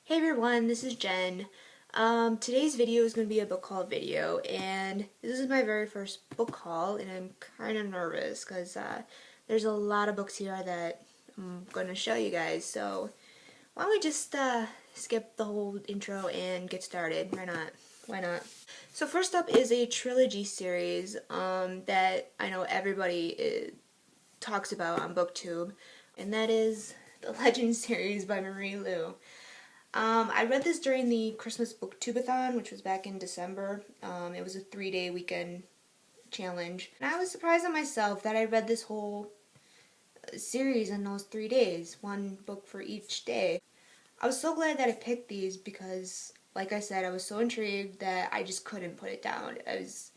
Hey everyone, this is Jen. Today's video is going to be a book haul video, and this is my very first book haul, and I'm kind of nervous because there's a lot of books here that I'm going to show you guys. So why don't we just skip the whole intro and get started? Why not? Why not? So first up is a trilogy series that I know everybody talks about on BookTube, and that is the Legend series by Marie Lu. I read this during the Christmas Booktubeathon, which was back in December. It was a 3-day weekend challenge. And I was surprised at myself that I read this whole series in those 3 days, one book for each day. I was so glad that I picked these because, like I said, I was so intrigued that I just couldn't put it down. I was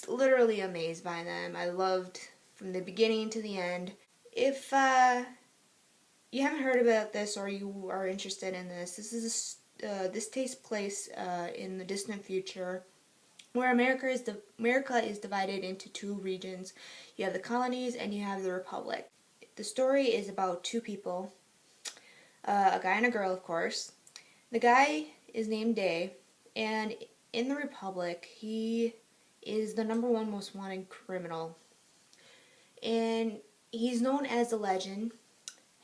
literally amazed by them. I loved from the beginning to the end. If you haven't heard about this or you are interested in this, this takes place in the distant future, where America is divided into two regions. You have the colonies and you have the Republic. The story is about two people, a guy and a girl, of course. The guy is named Day, and in the Republic, he is the #1 most wanted criminal, and he's known as the Legend,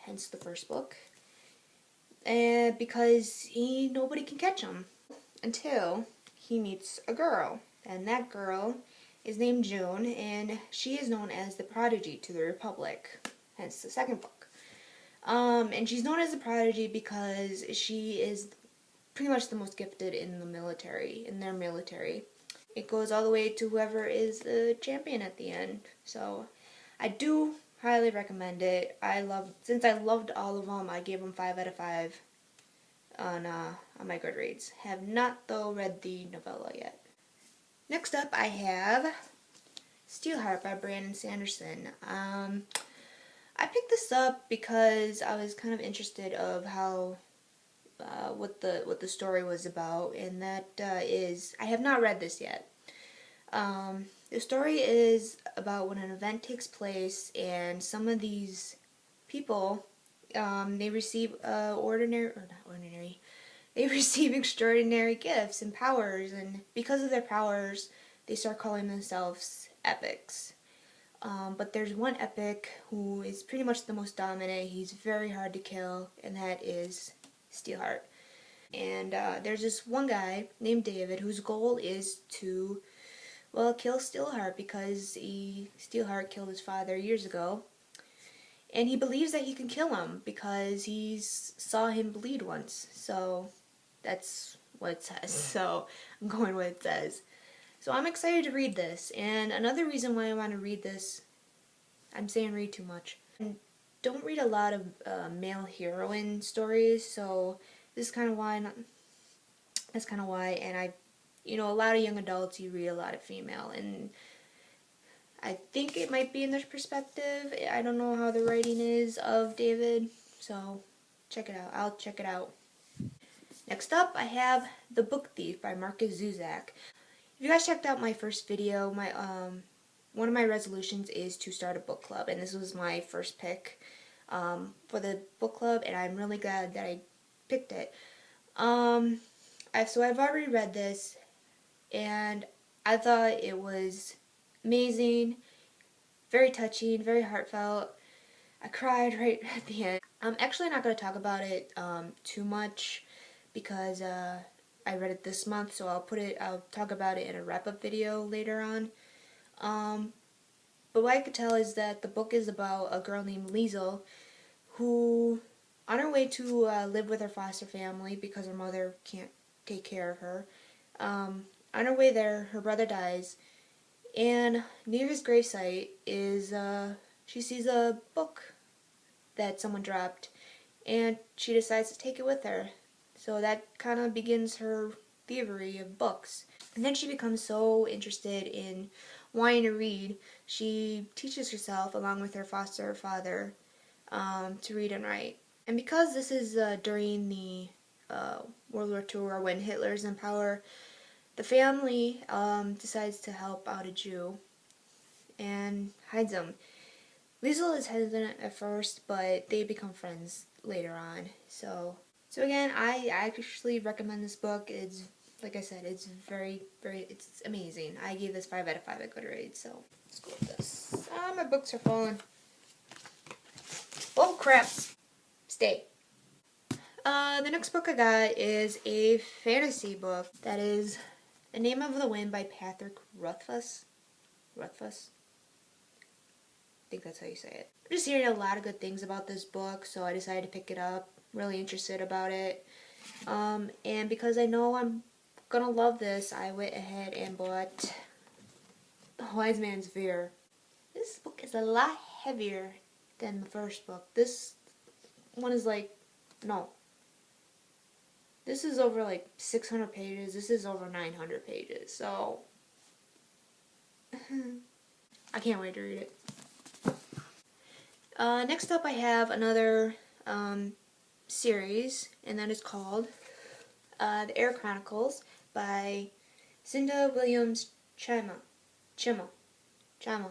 hence the first book, and because nobody can catch him until he meets a girl, and that girl is named June, and she is known as the Prodigy to the Republic, hence the second book. And she's known as the Prodigy because she is pretty much the most gifted in the military, in their military. It goes all the way to whoever is the champion at the end. So I do highly recommend it. Since I loved all of them, I gave them 5 out of 5 on my Goodreads. Have not though read the novella yet. Next up, I have Steelheart by Brandon Sanderson. I picked this up because I was kind of interested of how what the story was about, and that is, I have not read this yet. The story is about when an event takes place, and some of these people, they receive they receive extraordinary gifts and powers, and because of their powers, they start calling themselves epics. But there's one epic who is pretty much the most dominant. He's very hard to kill, and that is Steelheart. And there's this one guy named David whose goal is to, well, kill Steelheart because Steelheart killed his father years ago. And he believes that he can kill him because he saw him bleed once. So that's what it says. So I'm going with what it says. So I'm excited to read this. And another reason why I want to read this, I'm saying read too much. I don't read a lot of male heroine stories, so this is kind of why. That's kind of why. And a lot of young adults, you read a lot of female, and I think it might be in their perspective. I don't know how the writing is of David, so check it out. I'll check it out. Next up, I have The Book Thief by Marcus Zuzak. If you guys checked out my first video, one of my resolutions is to start a book club, and this was my first pick for the book club, and I'm really glad that I picked it. So I've already read this, and I thought it was amazing, very touching, very heartfelt. I cried right at the end. I'm actually not going to talk about it too much because I read it this month, so I'll talk about it in a wrap-up video later on. But what I could tell is that the book is about a girl named Liesel who, on her way to live with her foster family because her mother can't take care of her, on her way there, her brother dies, and near his gravesite is, she sees a book that someone dropped, and she decides to take it with her. So that kind of begins her thievery of books. And then she becomes so interested in wanting to read, she teaches herself, along with her foster father, to read and write. And because this is during the World War II, or when Hitler's in power, the family decides to help out a Jew and hides him. Liesel is hesitant at first, but they become friends later on. So So again, I actually recommend this book. It's, like I said, it's it's amazing. I gave this 5 out of 5 at Goodreads, so let's go with this. My books are falling. Oh crap! Stay. The next book I got is a fantasy book that is The Name of the Wind by Patrick Rothfuss. Rothfuss? I think that's how you say it. I'm just hearing a lot of good things about this book, so I decided to pick it up. Really interested about it. And because I know I'm gonna love this, I went ahead and bought The Wise Man's Fear. This book is a lot heavier than the first book. This one is like, no. This is over like 600 pages. This is over 900 pages. So, I can't wait to read it. Next up I have another series, and that is called The Air Chronicles by Cinda Williams Chima. How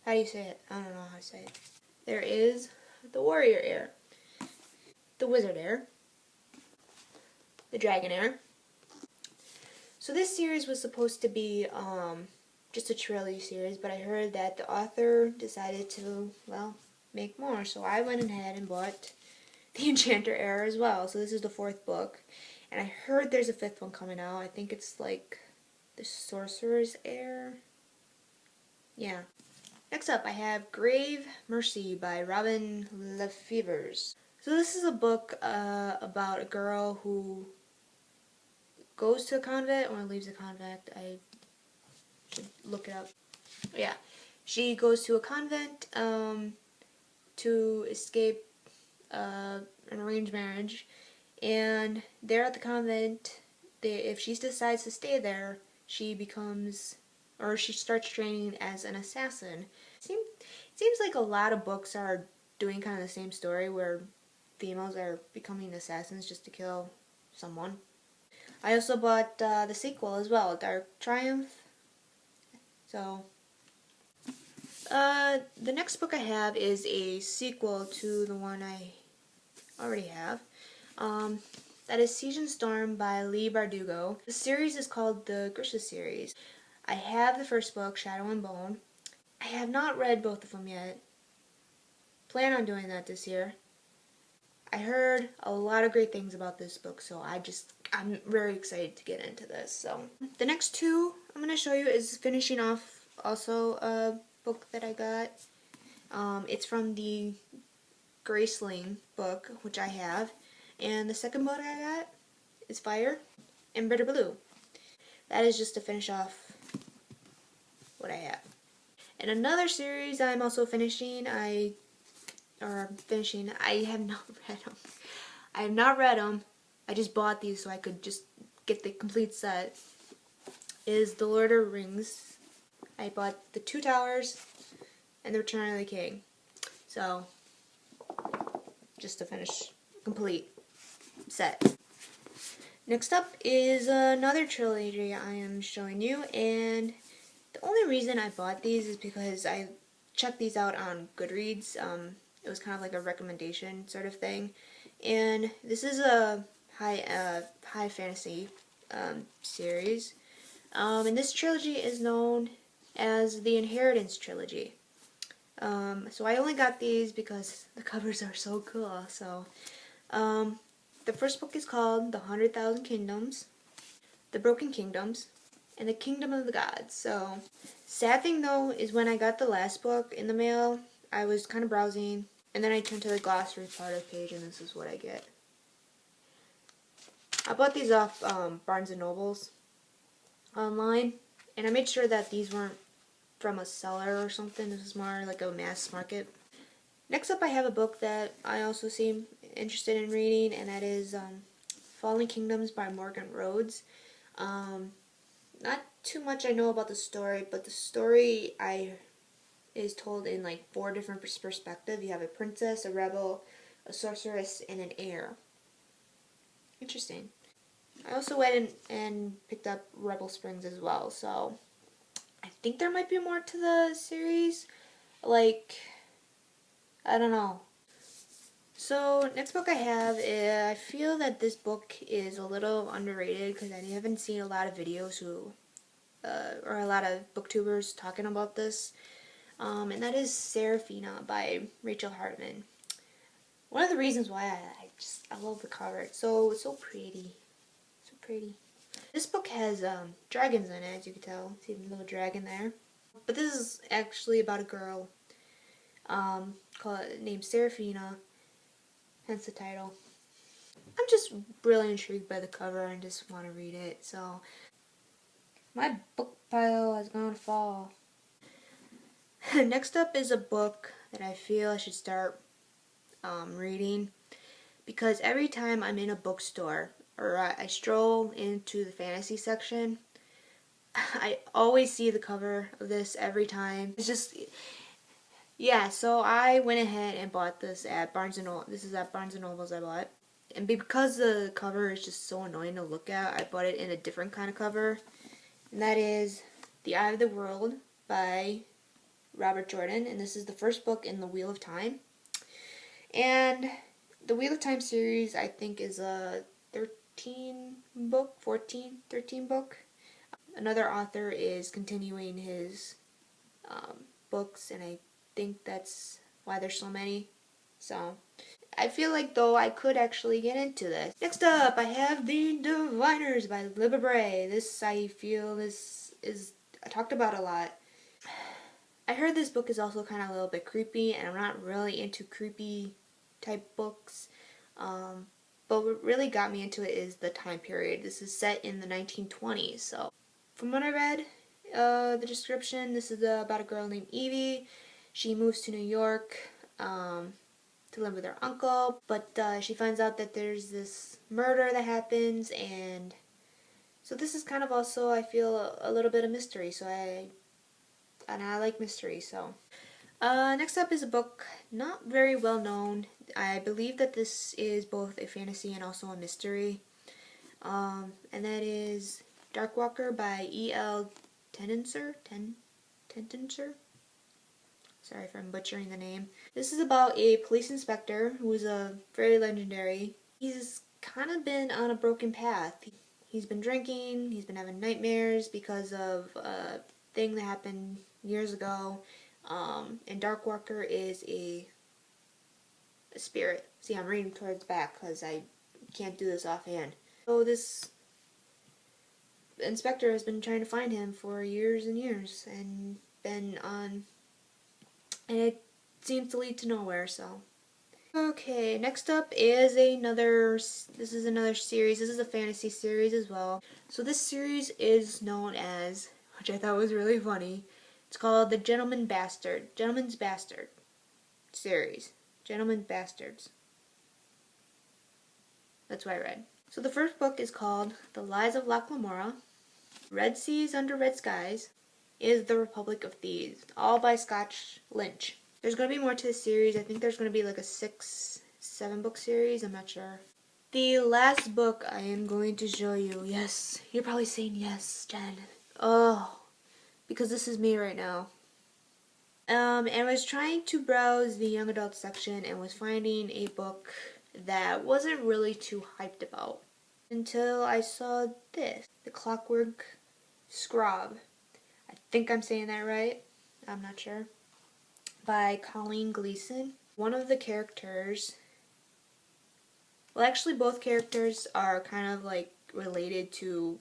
do you say it? I don't know how to say it. There is the Warrior Air, the Wizard Air, the Dragon Air. So this series was supposed to be just a trilogy series, but I heard that the author decided to, well, make more. So I went ahead and bought the Enchanter Air as well. So this is the 4th book. And I heard there's a 5th one coming out. I think it's like the Sorcerer's Air. Yeah. Next up, I have Grave Mercy by Robin Lefevers. So this is a book about a girl who goes to a convent or leaves a convent. I should look it up. Yeah. She goes to a convent to escape an arranged marriage. And there at the convent, if she decides to stay there, she becomes, or she starts training as an assassin. It seems like a lot of books are doing kind of the same story where females are becoming assassins just to kill someone. I also bought the sequel as well, Dark Triumph. So, the next book I have is a sequel to the one I already have. That is Siege and Storm by Leigh Bardugo. The series is called the Grisha series. I have the first book, Shadow and Bone. I have not read both of them yet. Plan on doing that this year. I heard a lot of great things about this book, so I'm very excited to get into this. So the next two I'm going to show you is finishing off also a book that I got. It's from the Graceling book, which I have. And the second book I got is Fire and Bitter Blue. That is just to finish off what I have. And another series I'm also finishing, I have not read them. I have not read them. I just bought these so I could just get the complete set. Is The Lord of the Rings. I bought The Two Towers and The Return of the King. So, just to finish complete set. Next up is another trilogy I am showing you, and the only reason I bought these is because I checked these out on Goodreads. It was kind of like a recommendation sort of thing, and this is a high fantasy series, and this trilogy is known as the Inheritance trilogy. So I only got these because the covers are so cool. So the first book is called The 100,000 Kingdoms, The Broken Kingdoms, and The Kingdom of the Gods. So, sad thing though is when I got the last book in the mail, I was kind of browsing, and then I turned to the glossary part of the page, and this is what I get. I bought these off Barnes & Nobles online, and I made sure that these weren't from a seller or something. This is more like a mass market. Next up I have a book that I also seem interested in reading, and that is Fallen Kingdoms by Morgan Rhodes. Not too much I know about the story, but the story is told in like 4 different perspectives. You have a princess, a rebel, a sorceress, and an heir. Interesting. I also went and picked up Rebel Springs as well, so I think there might be more to the series. Like, I don't know. So next book I have, I feel that this book is a little underrated because I haven't seen a lot of videos or a lot of booktubers talking about this. And that is Serafina by Rachel Hartman. One of the reasons why I love the cover. It's so pretty. So pretty. This book has dragons in it, as you can tell. See the little dragon there. But this is actually about a girl named Serafina, hence the title. I'm just really intrigued by the cover and just want to read it. So my book pile is gonna fall. Next up is a book that I feel I should start reading, because every time I'm in a bookstore or I stroll into the fantasy section, I always see the cover of this every time. It's just, yeah, so I went ahead and bought this at Barnes & Noble. This is at Barnes & Noble's I bought. And because the cover is just so annoying to look at, I bought it in a different kind of cover. And that is The Eye of the World by Robert Jordan. And this is the first book in the Wheel of Time. And the Wheel of Time series, I think, is a 13 book. Another author is continuing his books, and I think that's why there's so many. So I feel like, though, I could actually get into this. Next up, I have The Diviners by Libba Bray. This, I feel, is talked about a lot. I heard this book is also kind of a little bit creepy, and I'm not really into creepy type books. But what really got me into it is the time period. This is set in the 1920s. So from what I read, the description, this is about a girl named Evie. She moves to New York to live with her uncle, but she finds out that there's this murder that happens, and so this is kind of also, I feel, a little bit of mystery. So I like mystery. So next up is a book not very well known. I believe that this is both a fantasy and also a mystery, and that is Darkwalker by E.L. Tennyson. Sorry if I'm butchering the name. This is about a police inspector who is a very legendary. He's kind of been on a broken path. He's been drinking, he's been having nightmares because of a thing that happened years ago. And Darkwalker is a spirit. See, I'm reading towards the back because I can't do this offhand. So this inspector has been trying to find him for years and years, and it seems to lead to nowhere. So okay, next up is another series. This is a fantasy series as well. So this series is known as, which I thought was really funny, it's called the Gentleman's Bastard series. Gentleman's Bastards. That's what I read. So the first book is called The Lies of Loch Lamora, Red Seas Under Red Skies, Is the Republic of Thieves, all by Scotch Lynch. There's going to be more to this series. I think there's going to be like a 6-7 book series. I'm not sure. The last book I am going to show you. Yes, you're probably saying yes, Jen. Oh, because this is me right now. And I was trying to browse the young adult section and was finding a book that wasn't really too hyped about until I saw this, The Clockwork Scrab. I think I'm saying that right. I'm not sure. By Colleen Gleason. One of the characters, well, actually both characters are kind of like related to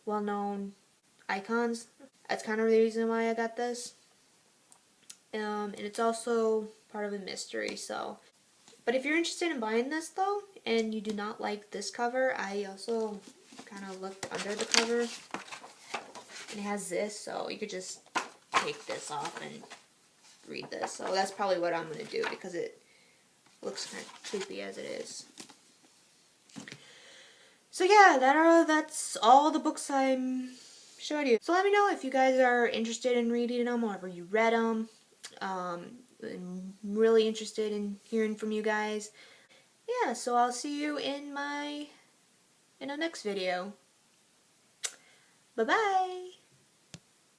well-known icons. That's kind of the reason why I got this. And it's also part of a mystery, so. But if you're interested in buying this though, and you do not like this cover, I also kind of looked under the cover, and it has this, so you could just take this off and read this. So that's probably what I'm going to do, because it looks kind of creepy as it is. So yeah, that's all the books I'm showing you. So let me know if you guys are interested in reading them, or if you read them. I'm really interested in hearing from you guys. Yeah, so I'll see you in the next video. Bye-bye!